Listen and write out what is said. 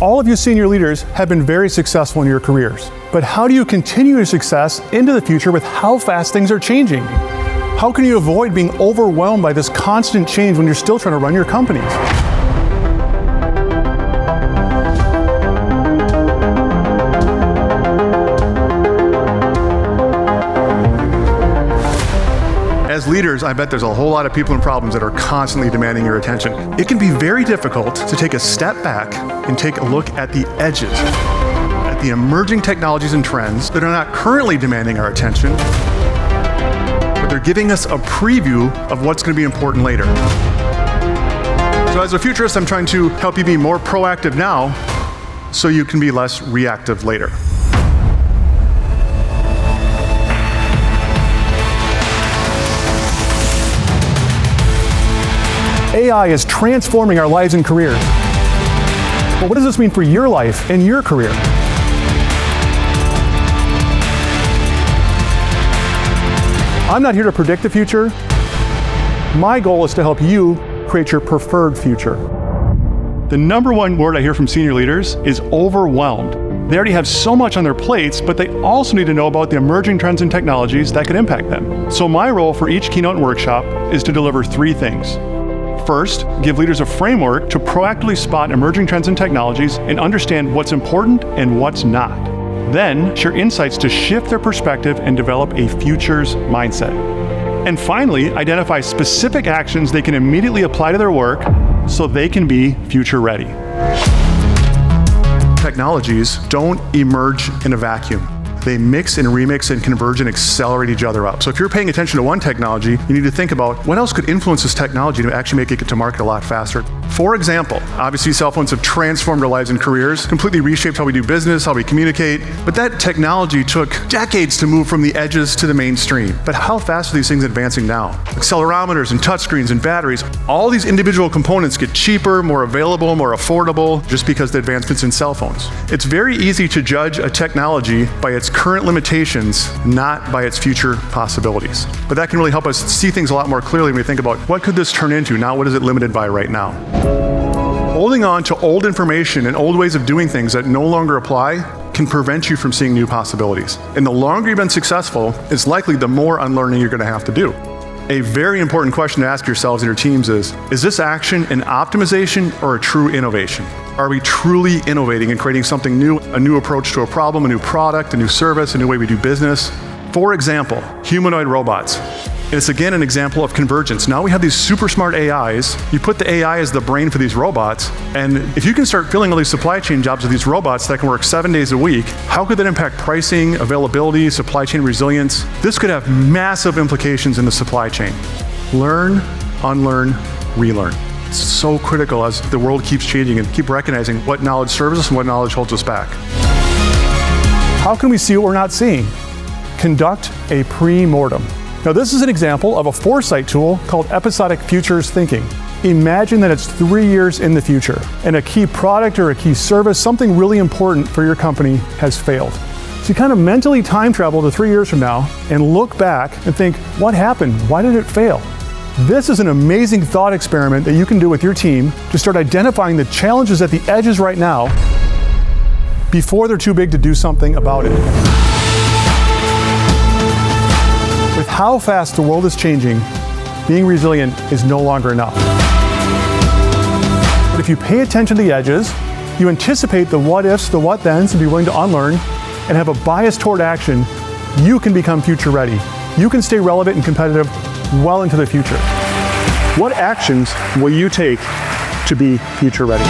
All of you senior leaders have been very successful in your careers. But how do you continue your success into the future with how fast things are changing? How can you avoid being overwhelmed by this constant change when you're still trying to run your companies? As leaders, I bet there's a whole lot of people and problems that are constantly demanding your attention. It can be very difficult to take a step back and take a look at the edges, at the emerging technologies and trends that are not currently demanding our attention, but they're giving us a preview of what's going to be important later. So as a futurist, I'm trying to help you be more proactive now so you can be less reactive later. AI is transforming our lives and careers. But what does this mean for your life and your career? I'm not here to predict the future. My goal is to help you create your preferred future. The number one word I hear from senior leaders is overwhelmed. They already have so much on their plates, but they also need to know about the emerging trends and technologies that could impact them. So my role for each keynote and workshop is to deliver three things. First, give leaders a framework to proactively spot emerging trends and technologies and understand what's important and what's not. Then, share insights to shift their perspective and develop a futures mindset. And finally, identify specific actions they can immediately apply to their work so they can be future ready. Technologies don't emerge in a vacuum. They mix and remix and converge and accelerate each other up. So if you're paying attention to one technology, you need to think about what else could influence this technology to actually make it get to market a lot faster. For example, obviously cell phones have transformed our lives and careers, completely reshaped how we do business, how we communicate, but that technology took decades to move from the edges to the mainstream. But how fast are these things advancing now? Accelerometers and touchscreens and batteries, all these individual components get cheaper, more available, more affordable, just because of the advancements in cell phones. It's very easy to judge a technology by its current limitations, not by its future possibilities. But that can really help us see things a lot more clearly when we think about what could this turn into now, what is it limited by right now? Holding on to old information and old ways of doing things that no longer apply can prevent you from seeing new possibilities. And the longer you've been successful, it's likely the more unlearning you're going to have to do. A very important question to ask yourselves and your teams is this action an optimization or a true innovation? Are we truly innovating and creating something new, a new approach to a problem, a new product, a new service, a new way we do business? For example, humanoid robots. It's again an example of convergence. Now we have these super smart AIs. You put the AI as the brain for these robots, and if you can start filling all these supply chain jobs with these robots that can work 7 days a week, how could that impact pricing, availability, supply chain resilience? This could have massive implications in the supply chain. Learn, unlearn, relearn. It's so critical as the world keeps changing and keep recognizing what knowledge serves us and what knowledge holds us back. How can we see what we're not seeing? Conduct a pre-mortem. Now this is an example of a Foresight tool called episodic futures thinking. Imagine that it's 3 years in the future and a key product or a key service, something really important for your company has failed. So you kind of mentally time travel to 3 years from now and look back and think, what happened? Why did it fail? This is an amazing thought experiment that you can do with your team to start identifying the challenges at the edges right now before they're too big to do something about it. With how fast the world is changing, being resilient is no longer enough. But if you pay attention to the edges, you anticipate the what ifs, the what thens, and be willing to unlearn, and have a bias toward action, you can become future ready. You can stay relevant and competitive well into the future. What actions will you take to be future ready?